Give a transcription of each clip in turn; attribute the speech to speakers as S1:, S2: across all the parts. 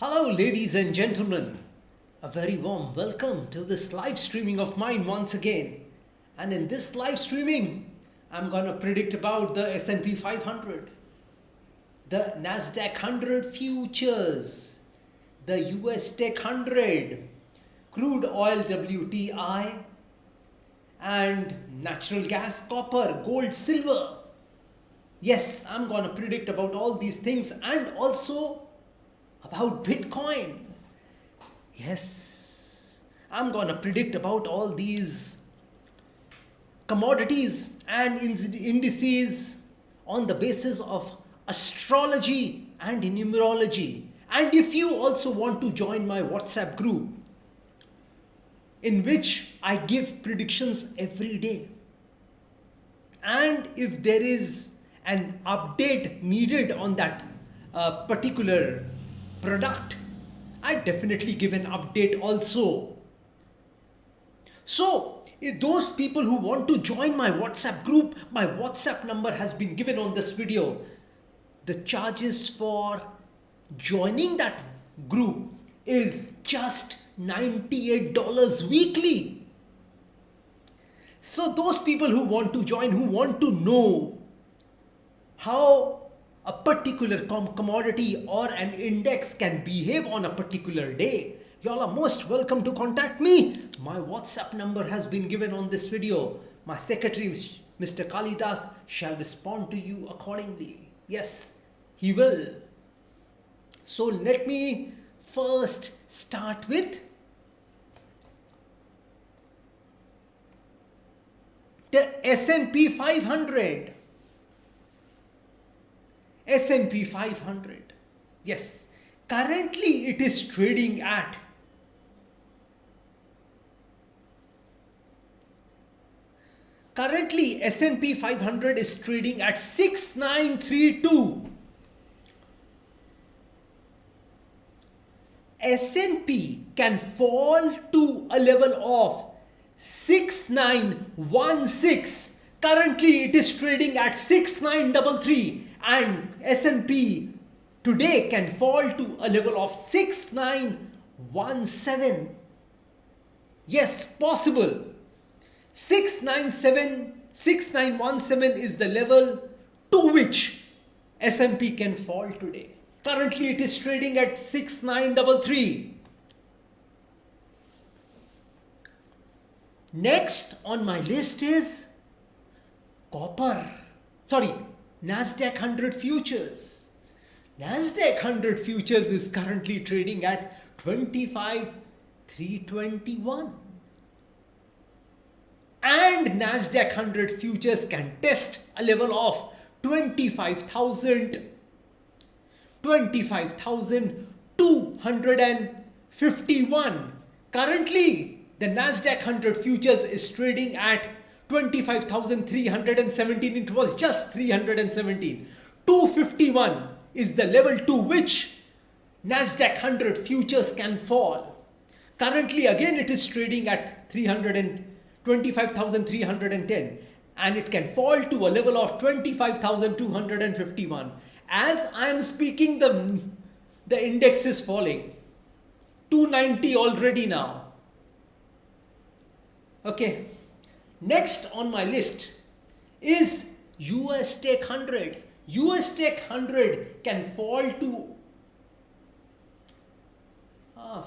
S1: Hello, ladies and gentlemen. A very warm welcome to this live streaming of mine once again. And in this live streaming, I'm going to predict about the S&P 500, the Nasdaq 100 futures, the US Tech 100, crude oil WTI, and natural gas, copper, gold, silver. Yes, I'm going to predict about all these things and also about Bitcoin. Yes, I'm going to predict about all these commodities and indices on the basis of astrology and numerology. And if you also want to join my WhatsApp group, in which I give predictions every day, and if there is an update needed on that particular product, I definitely give an update also. So if those people who want to join my WhatsApp group, my WhatsApp number has been given on this video. The charges for joining that group is just $98 weekly. So those people who want to join, who want to know how a particular commodity or an index can behave on a particular day, y'all are most welcome to contact me. My WhatsApp number has been given on this video. My secretary, Mr. Kalidas, shall respond to you accordingly. Yes, he will. So let me first start with the S&P 500. S&P 500. Yes, currently it is trading at S&P 500 is trading at 6932. S&P can fall to a level of 6916. Currently it is trading at 6933. And S&P today can fall to a level of 6917. Yes, possible. 6917 is the level to which S&P can fall today. Currently it is trading at 6933. Next on my list is Nasdaq 100 futures. Nasdaq 100 futures is currently trading at 25,321. And Nasdaq 100 futures can test a level of 25,251. Currently, the Nasdaq 100 futures is trading at 25,317. It was just 317. 251 is the level to which Nasdaq 100 futures can fall. Currently again it is trading at 25,310 and it can fall to a level of 25,251. As I am speaking, the index is falling. 290 already now. Okay. Next on my list is US Tech 100. US Tech 100 can fall to a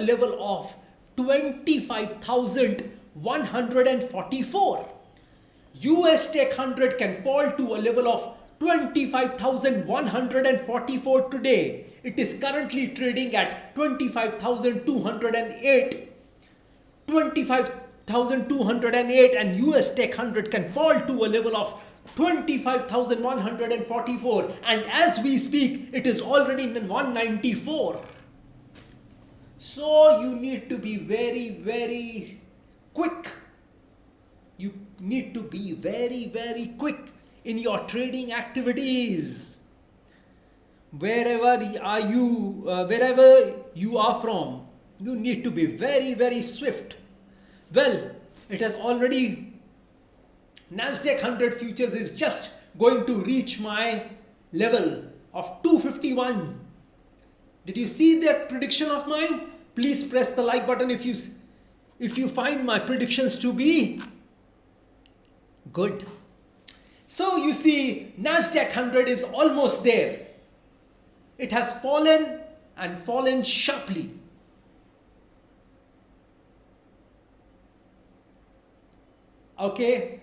S1: level of 25,144. US Tech 100 can fall to a level of 25,144 today. It is currently trading at 25,208. 25,208 and US Tech 100 can fall to a level of 25,144, and as we speak it is already in 194. So you need to be very quick. You need to be very quick in your trading activities. Wherever you are from, you need to be very swift. Well, it has already, Nasdaq 100 futures is just going to reach my level of 251. Did you see that prediction of mine? Please press the like button if you find my predictions to be good. So you see, Nasdaq 100 is almost there. It has fallen and fallen sharply. Okay.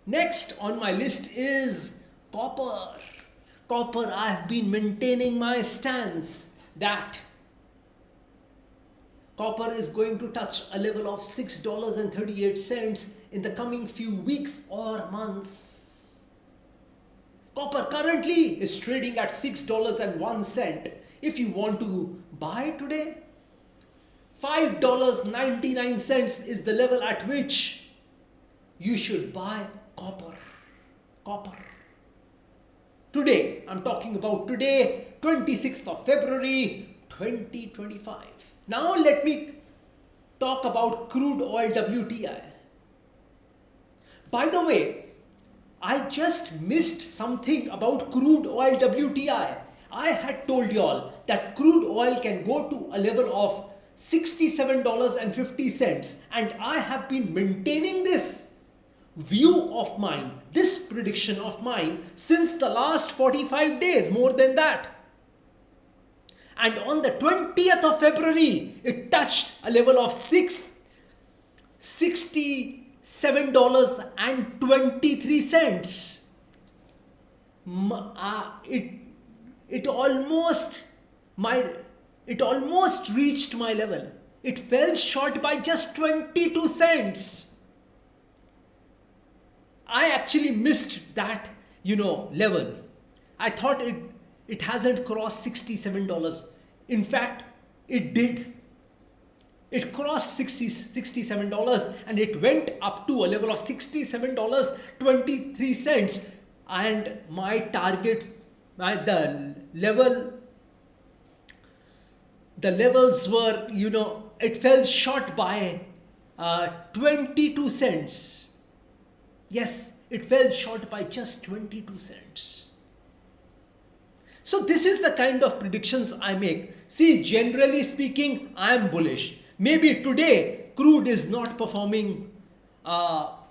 S1: Next on my list is copper. Copper, I have been maintaining my stance that copper is going to touch a level of $6.38 in the coming few weeks or months. Copper currently is trading at $6.01. If you want to buy today, $5.99 is the level at which you should buy copper. Copper. Today, I'm talking about today, 26th of February, 2025. Now let me talk about crude oil WTI. By the way, I just missed something about crude oil WTI. I had told you all that crude oil can go to a level of $67.50, and I have been maintaining this view of mine, this prediction of mine, since the last 45 days, more than that. And on the 20th of February, it touched a level of $67.23. It almost reached my level. It fell short by just 22 cents. I actually missed that, level. I thought it hasn't crossed $67. In fact, it did. It crossed $67 and it went up to a level of $67.23. And my target, the levels were, it fell short by 22 cents. Yes, it fell short by just 22 cents. So this is the kind of predictions I make. See, generally speaking, I am bullish. Maybe today, crude is not performing well.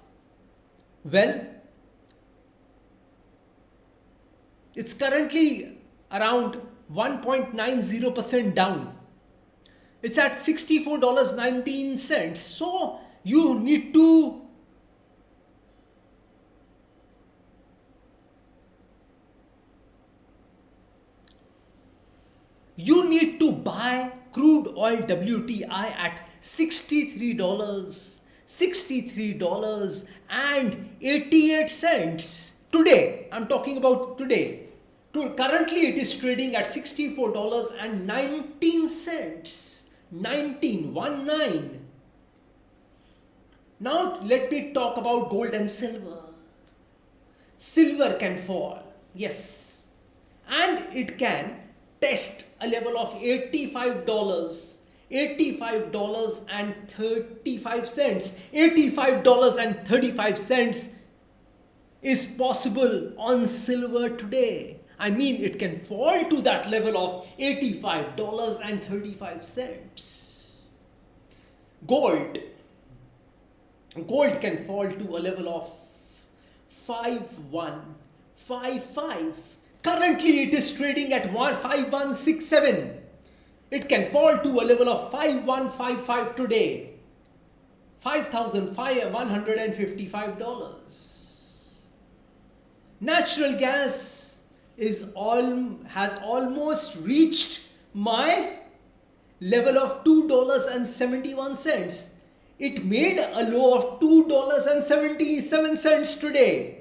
S1: It's currently around 1.90% down. It's at $64.19. So you need to buy crude oil WTI at $63.88 today. I'm talking about today. Currently it is trading at $64.19. 19. Now let me talk about gold and silver. Silver can fall, yes, and it can test a level of $85.35. $85.35 is possible on silver today. I mean, it can fall to that level of $85.35. Gold can fall to a level of 5155. Currently it is trading at 5167. It can fall to a level of 5155 today. $5,155. Natural gas has almost reached my level of $2.71. It made a low of $2.77 today.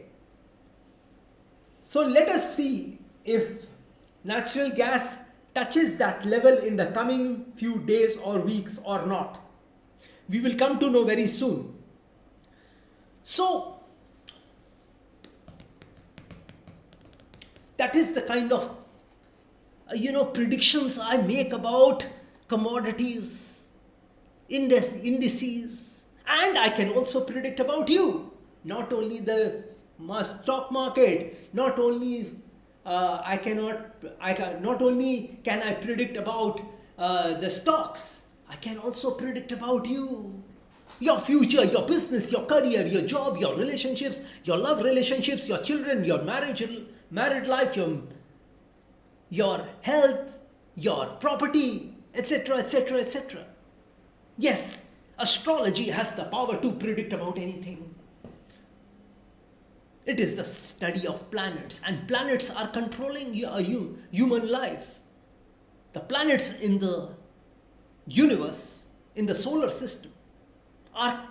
S1: So let us see if natural gas touches that level in the coming few days or weeks or not. We will come to know very soon. So that is the kind of predictions I make about commodities, indices, and I can also predict about you. Not only the stock market, not only not only can I predict about the stocks, I can also predict about you. Your future, your business, your career, your job, your relationships, your love relationships, your children, your married life, your health, your property, etc., etc., etc. Yes, astrology has the power to predict about anything. It is the study of planets, and planets are controlling human life. The planets in the universe, in the solar system, are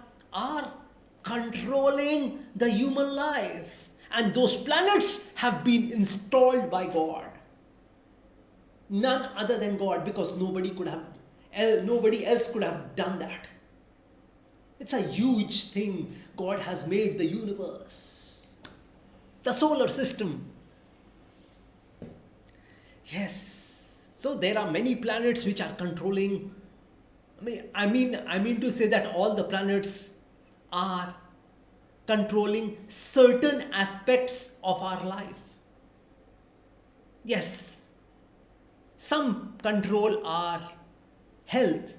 S1: controlling the human life. And those planets have been installed by God. None other than God, because nobody else could have done that. It's a huge thing. God has made the universe, the solar system. Yes. So there are many planets which are controlling. I mean to say that all the planets are controlling certain aspects of our life. Yes. Some control our health.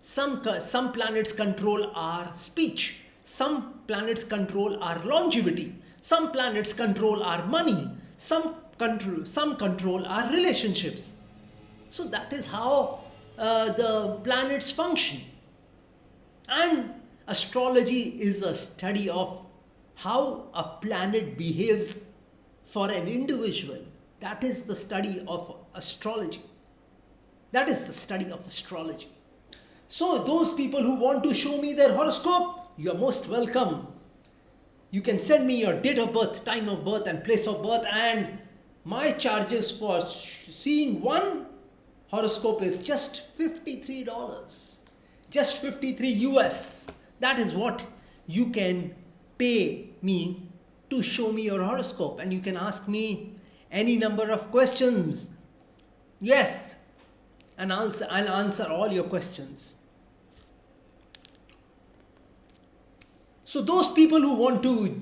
S1: Some planets control our speech. Some planets control our longevity. Some planets control our money. Some control our relationships. So that is how the planets function. And astrology is a study of how a planet behaves for an individual. That is the study of astrology. That is the study of astrology. So those people who want to show me their horoscope, you are most welcome. You can send me your date of birth, time of birth and place of birth, and my charges for seeing one horoscope is just $53. Just 53 US. That is what you can pay me to show me your horoscope, and you can ask me any number of questions. Yes, and I'll answer all your questions. So those people who want to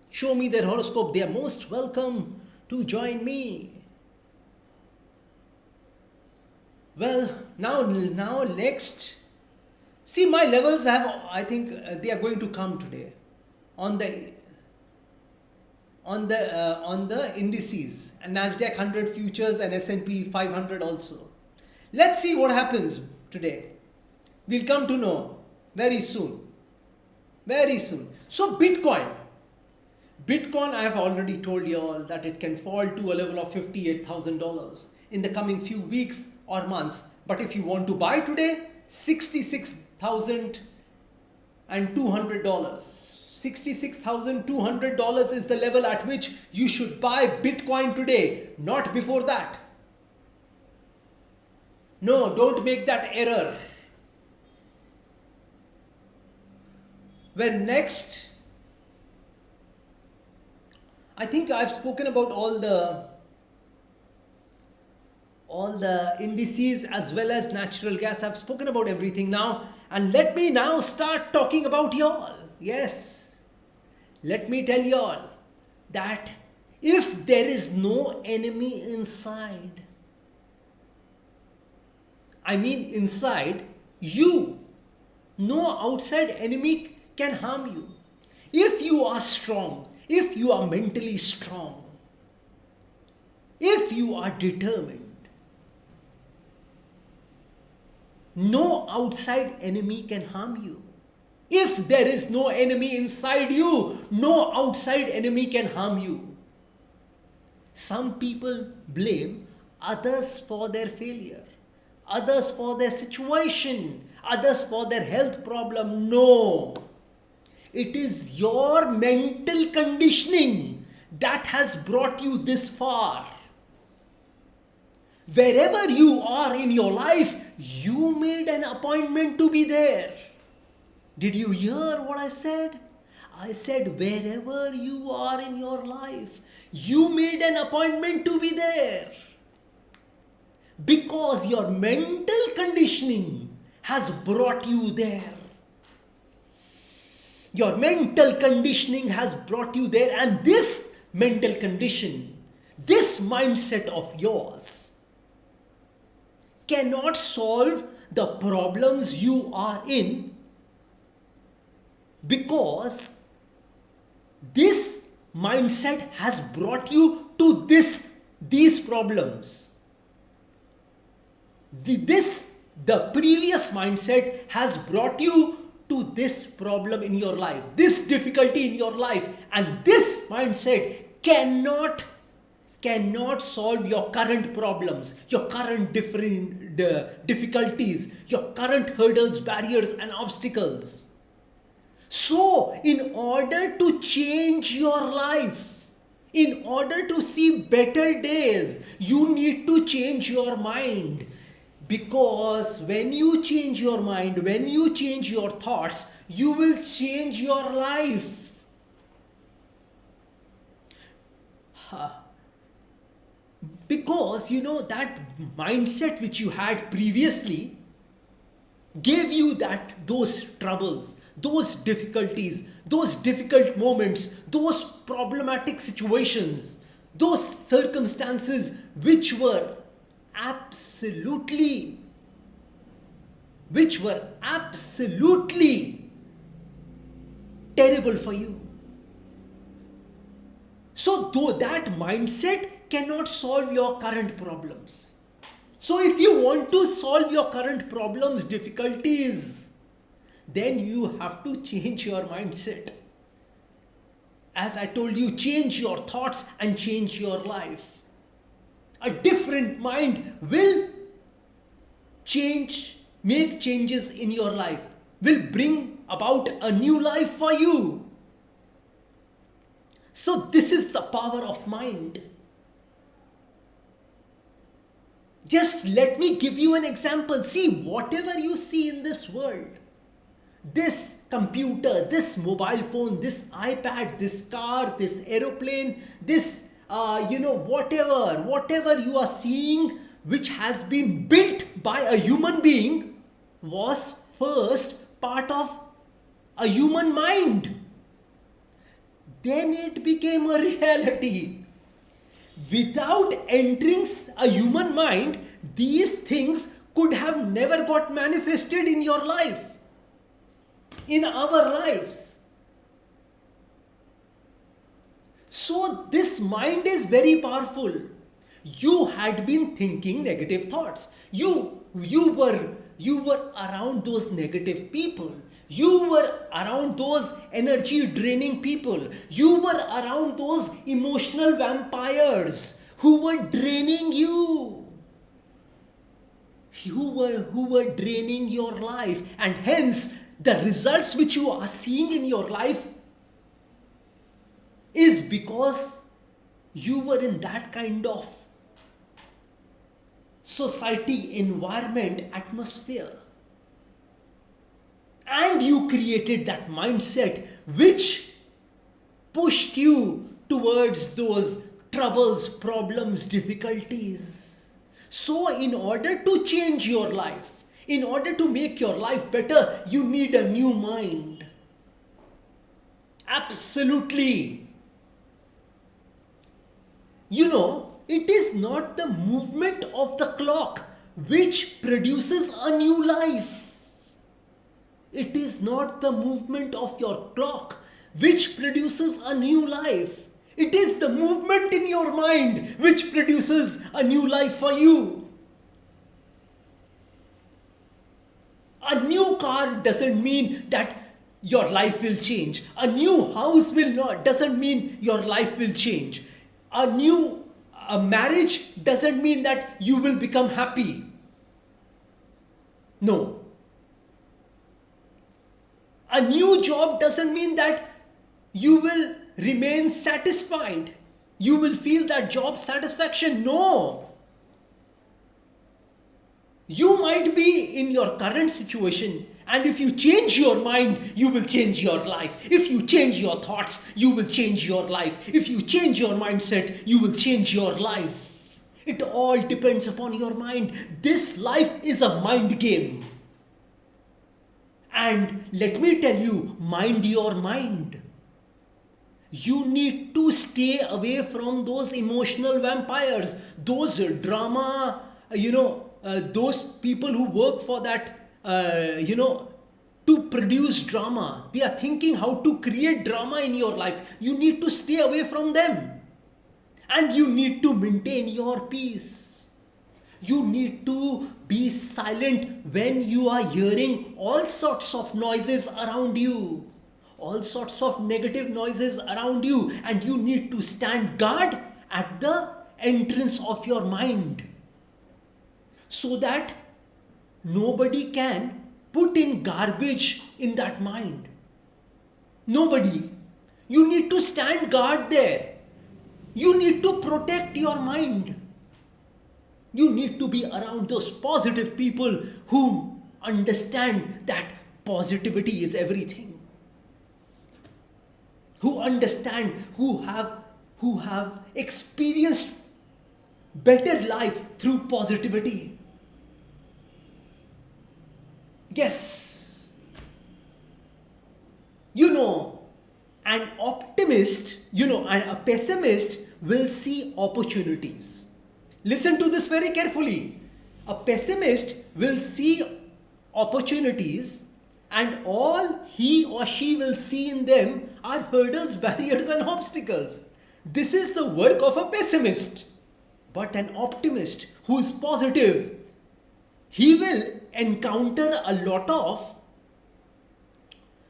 S1: show me their horoscope, they are most welcome to join me. Well, now next, see, my levels I think they are going to come today on the indices, and Nasdaq 100 futures and S&P 500 also. Let's see what happens today. We'll come to know very soon. Very soon. So Bitcoin, I have already told you all that it can fall to a level of $58,000 in the coming few weeks or months. But if you want to buy today, $66,200. $66,200 is the level at which you should buy Bitcoin today, not before that. No, don't make that error. Well, next, I think I've spoken about all the indices as well as natural gas. I've spoken about everything now, and let me now start talking about y'all. Yes, let me tell y'all that if there is no enemy inside, I mean inside you, no outside enemy can harm you. If you are strong, if you are mentally strong, if you are determined, no outside enemy can harm you. If there is no enemy inside you, no outside enemy can harm you. Some people blame others for their failure, others for their situation, others for their health problem. No. It is your mental conditioning that has brought you this far. Wherever you are in your life, you made an appointment to be there. Did you hear what I said? I said wherever you are in your life, you made an appointment to be there. Because your mental conditioning has brought you there. Your mental conditioning has brought you there, and this mental condition, this mindset of yours cannot solve the problems you are in, because this mindset has brought you to these problems. The previous mindset has brought you to this problem in your life, this difficulty in your life, and this mindset cannot solve your current problems, your current difficulties, your current hurdles, barriers and obstacles. So, in order to change your life, in order to see better days, you need to change your mind. Because when you change your mind, when you change your thoughts, you will change your life. Because that mindset which you had previously gave you those troubles, those difficulties, those difficult moments, those problematic situations, those circumstances which were absolutely terrible for you. So though that mindset cannot solve your current problems. So if you want to solve your current problems, difficulties, then you have to change your mindset. As I told you, change your thoughts and change your life. A different mind will make changes in your life, will bring about a new life for you. So this is the power of mind. Just let me give you an example. See, whatever you see in this world, this computer, this mobile phone, this iPad, this car, this aeroplane, this whatever you are seeing which has been built by a human being was first part of a human mind. Then it became a reality. Without entering a human mind, these things could have never got manifested in your life, in our lives. So this mind is very powerful. You had been thinking negative thoughts. You were around those negative people. You were around those energy draining people. You were around those emotional vampires who were draining you. Who were draining your life, and hence the results which you are seeing in your life is because you were in that kind of society, environment, atmosphere. And you created that mindset which pushed you towards those troubles, problems, difficulties. So in order to change your life, in order to make your life better, you need a new mind. Absolutely. It is not the movement of the clock which produces a new life. It is not the movement of your clock which produces a new life. It is the movement in your mind which produces a new life for you. A new car doesn't mean that your life will change. A new house doesn't mean your life will change. A marriage doesn't mean that you will become happy. No. A new job doesn't mean that you will remain satisfied. You will feel that job satisfaction. No. You might be in your current situation, and if you change your mind, you will change your life. If you change your thoughts, you will change your life. If you change your mindset, you will change your life. It all depends upon your mind. This life is a mind game. And let me tell you, mind your mind. You need to stay away from those emotional vampires, those drama, those people who work for that, to produce drama. They are thinking how to create drama in your life. You need to stay away from them. And you need to maintain your peace. You need to be silent when you are hearing all sorts of noises around you. All sorts of negative noises around you, and you need to stand guard at the entrance of your mind so that nobody can put in garbage in that mind. Nobody. You need to stand guard there. You need to protect your mind. You need to be around those positive people who understand that positivity is everything. Who understand, who have experienced better life through positivity. Yes. An optimist, and a pessimist will see opportunities. Listen to this very carefully. A pessimist will see opportunities, and all he or she will see in them are hurdles, barriers and obstacles. This is the work of a pessimist. But an optimist who is positive, he will encounter a lot of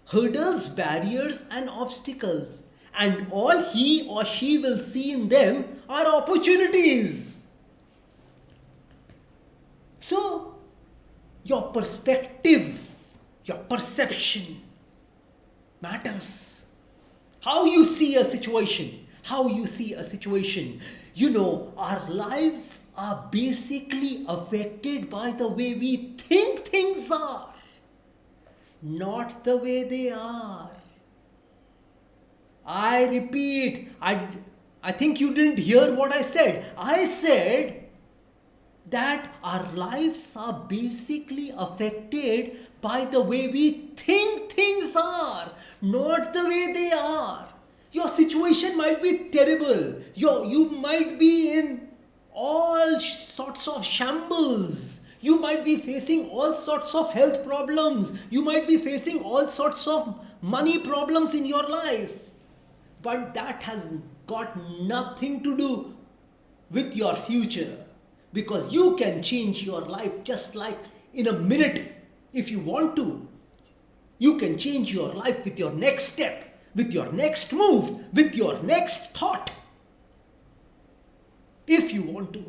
S1: hurdles, barriers and obstacles. And all he or she will see in them are opportunities. So, your perspective, your perception matters. How you see a situation. How you see a situation. Our lives are basically affected by the way we think things are, not the way they are. I repeat, I think you didn't hear what I said. I said that our lives are basically affected by the way we think things are, not the way they are. Your situation might be terrible. You might be in all sorts of shambles. You might be facing all sorts of health problems. You might be facing all sorts of money problems in your life. But that has got nothing to do with your future. Because you can change your life just like in a minute if you want to. You can change your life with your next step, with your next move, with your next thought. If you want to.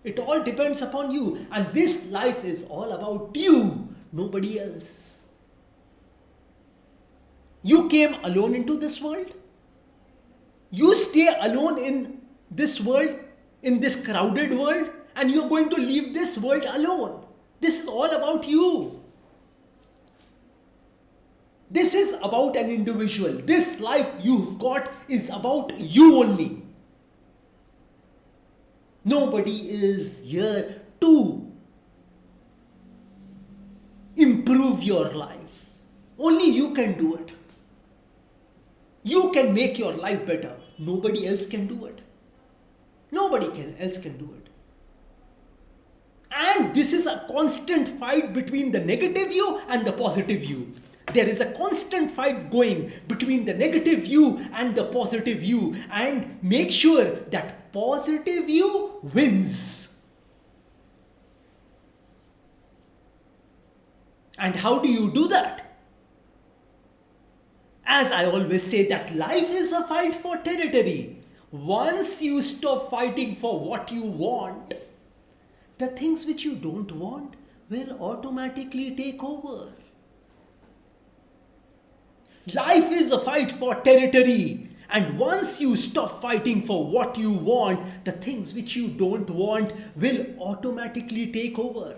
S1: It all depends upon you. And this life is all about you, nobody else. You came alone into this world. You stay alone in this world, in this crowded world, and you're going to leave this world alone. This is all about you. This is about an individual. This life you've got is about you only. Nobody is here to improve your life. Only you can do it. You can make your life better. Nobody else can do it. Nobody else can do it. And this is a constant fight between the negative you and the positive you. There is a constant fight going between the negative you and the positive you. And make sure that positive you wins. And how do you do that? As I always say, that life is a fight for territory. Once you stop fighting for what you want, the things which you don't want will automatically take over. Life is a fight for territory. And once you stop fighting for what you want, the things which you don't want will automatically take over.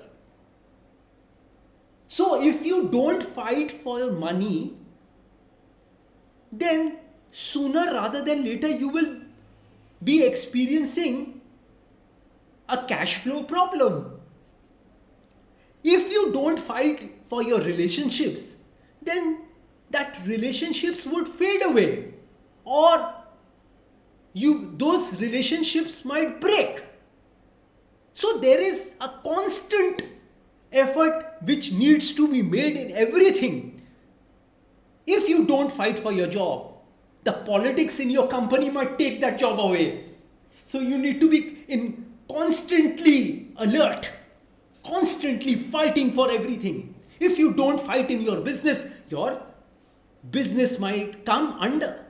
S1: So if you don't fight for your money, then sooner rather than later you will be experiencing a cash flow problem. If you don't fight for your relationships, then that relationships would fade away. or those relationships might break. So there is a constant effort which needs to be made in everything. If you don't fight for your job, the politics in your company might take that job away. So you need to be constantly alert, constantly fighting for everything. If you don't fight in your business might come under.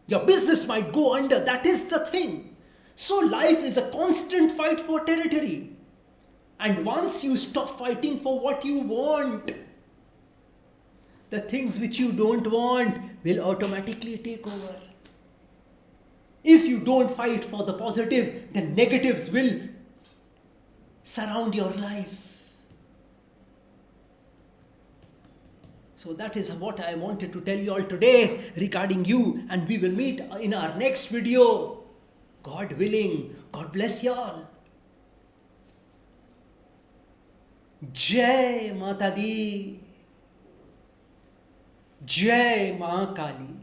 S1: Your business might go under. That is the thing. So life is a constant fight for territory. And once you stop fighting for what you want, the things which you don't want will automatically take over. If you don't fight for the positive, the negatives will surround your life. So that is what I wanted to tell you all today regarding you, and we will meet in our next video. God willing. God bless you all. Jai Mata Di. Jai Ma Kali.